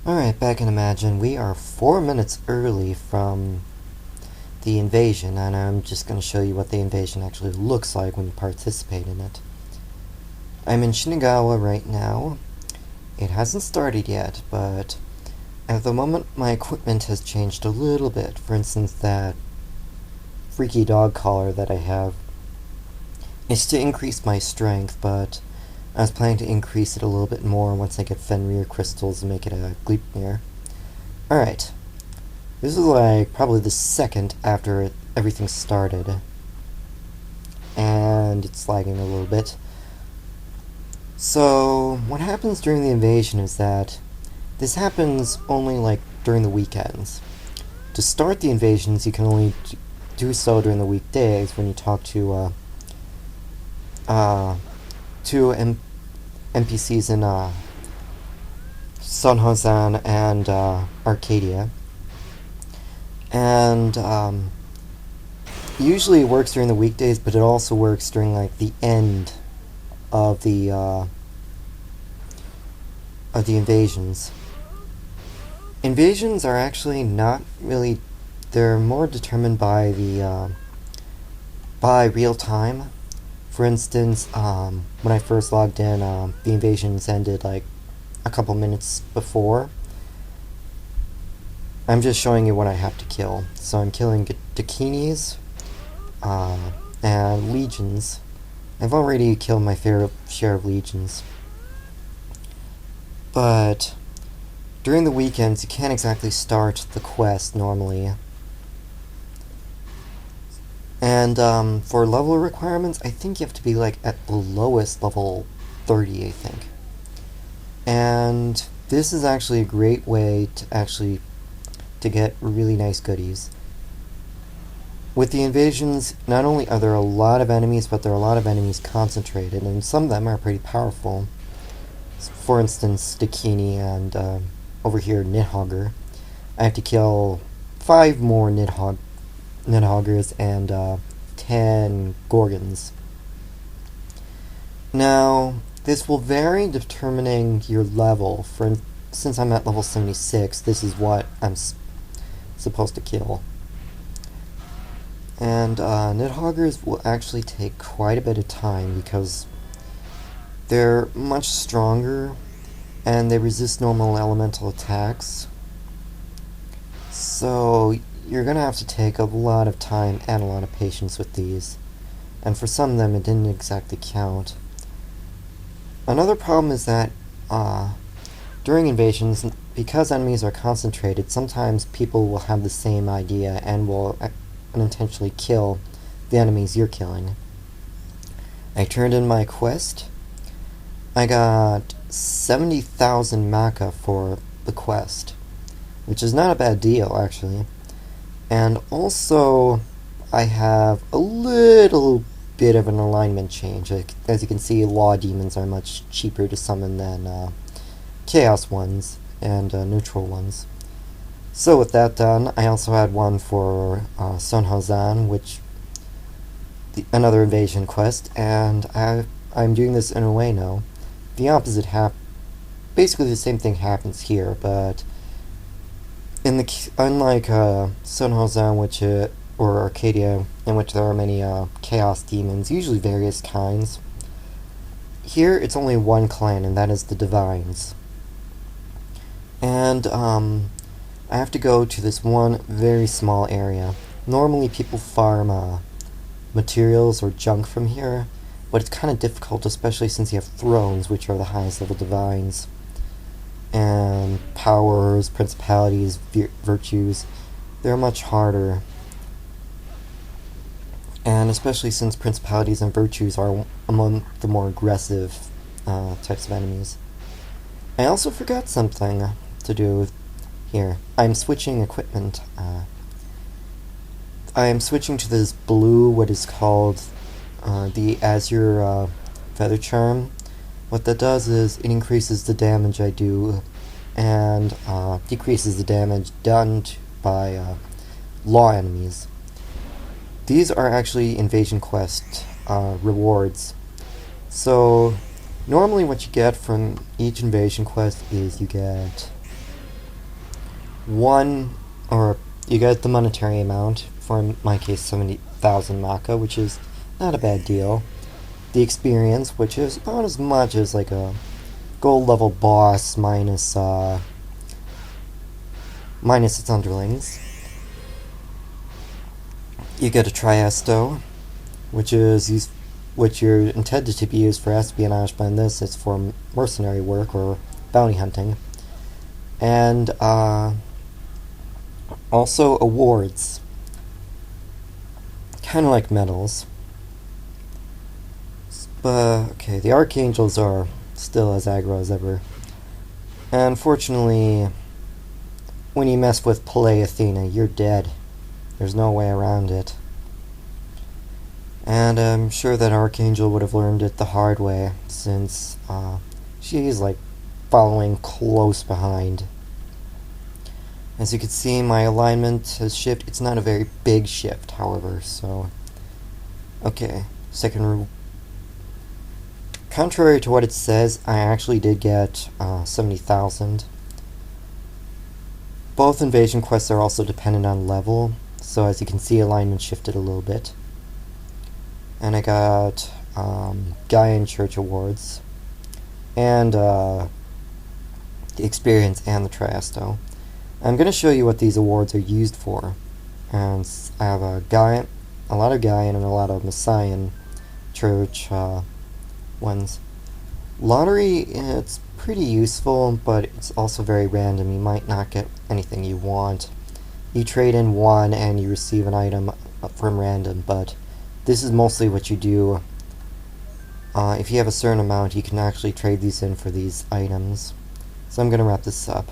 Alright, back in Imagine. We are 4 minutes early from the invasion, and I'm just going to show you what the invasion actually looks like when you participate in it. I'm in Shinagawa right now. It hasn't started yet, but at the moment my equipment has changed a little bit. For instance, that freaky dog collar that I have is to increase my strength, but I was planning to increase it a little bit more once I get Fenrir crystals and make it a Gleipnir. Alright. This is like probably the second after everything started. And it's lagging a little bit. So, what happens during the invasion is that this happens only like during the weekends. To start the invasions, you can only do so during the weekdays when you talk to NPCs in Sonhozan and Arcadia. And usually it works during the weekdays, but it also works during like the end of the invasions. Invasions are actually not really. They're more determined by the by real time. For instance, when I first logged in, the invasions ended like a couple minutes before. I'm just showing you what I have to kill. So I'm killing Dakinis and legions. I've already killed my fair share of legions. But during the weekends, you can't exactly start the quest normally. And for level requirements, I think you have to be like at the lowest level 30, I think. And this is actually a great way to get really nice goodies. With the invasions, not only are there a lot of enemies, but there are a lot of enemies concentrated, and some of them are pretty powerful. For instance, Dakini and over here, Nidhogger. I have to kill 5 more Nidhoggers and 10 Gorgons. Now, this will vary determining your level. Since I'm at level 76, this is what I'm supposed to kill. And Nidhoggers will actually take quite a bit of time because they're much stronger and they resist normal elemental attacks. So you're going to have to take a lot of time and a lot of patience with these. And for some of them, it didn't exactly count. Another problem is that during invasions, because enemies are concentrated, sometimes people will have the same idea and will unintentionally kill the enemies you're killing. I turned in my quest. I got 70,000 Maka for the quest, which is not a bad deal, actually. And also, I have a little bit of an alignment change. As you can see, law demons are much cheaper to summon than chaos ones and neutral ones. So with that done, I also had one for Sonhozan, which another invasion quest, and I'm doing this in a way now. The opposite basically the same thing happens here, but unlike Sonhozan, or Arcadia, in which there are many chaos demons, usually various kinds. Here, it's only one clan, and that is the Divines. And I have to go to this one very small area. Normally, people farm materials or junk from here, but it's kind of difficult, especially since you have thrones, which are the highest level Divines, and powers, principalities, virtues. They're much harder. And especially since principalities and virtues are among the more aggressive types of enemies. I also forgot something to do here. I'm switching equipment. I am switching to this blue, what is called the Azure Feather Charm. What that does is it increases the damage I do and decreases the damage done by law enemies. These are actually Invasion Quest rewards. So, normally what you get from each Invasion Quest is you get one, or you get the monetary amount, for in my case 70,000 Maka, which is not a bad deal. The experience, which is about as much as like a gold level boss minus its underlings. You get a Triasto, which you're intended to be used for espionage, but in this it's for mercenary work or bounty hunting. And also awards, kind of like medals. But okay, the Archangels are still as aggro as ever. And unfortunately, when you mess with Palais Athena, you're dead. There's no way around it. And I'm sure that Archangel would have learned it the hard way, since she's like following close behind. As you can see, my alignment has shifted. It's not a very big shift, however, so... Okay, second rule. Contrary to what it says, I actually did get 70,000. Both invasion quests are also dependent on level, so as you can see, alignment shifted a little bit. And I got Gaian Church awards, and the experience and the Triasto. I'm going to show you what these awards are used for. And I have a lot of Gaian and a lot of Messian Church ones. Lottery, it's pretty useful, but it's also very random. You might not get anything you want. You trade in one and you receive an item from random, but this is mostly what you do. If you have a certain amount, you can actually trade these in for these items. So I'm going to wrap this up.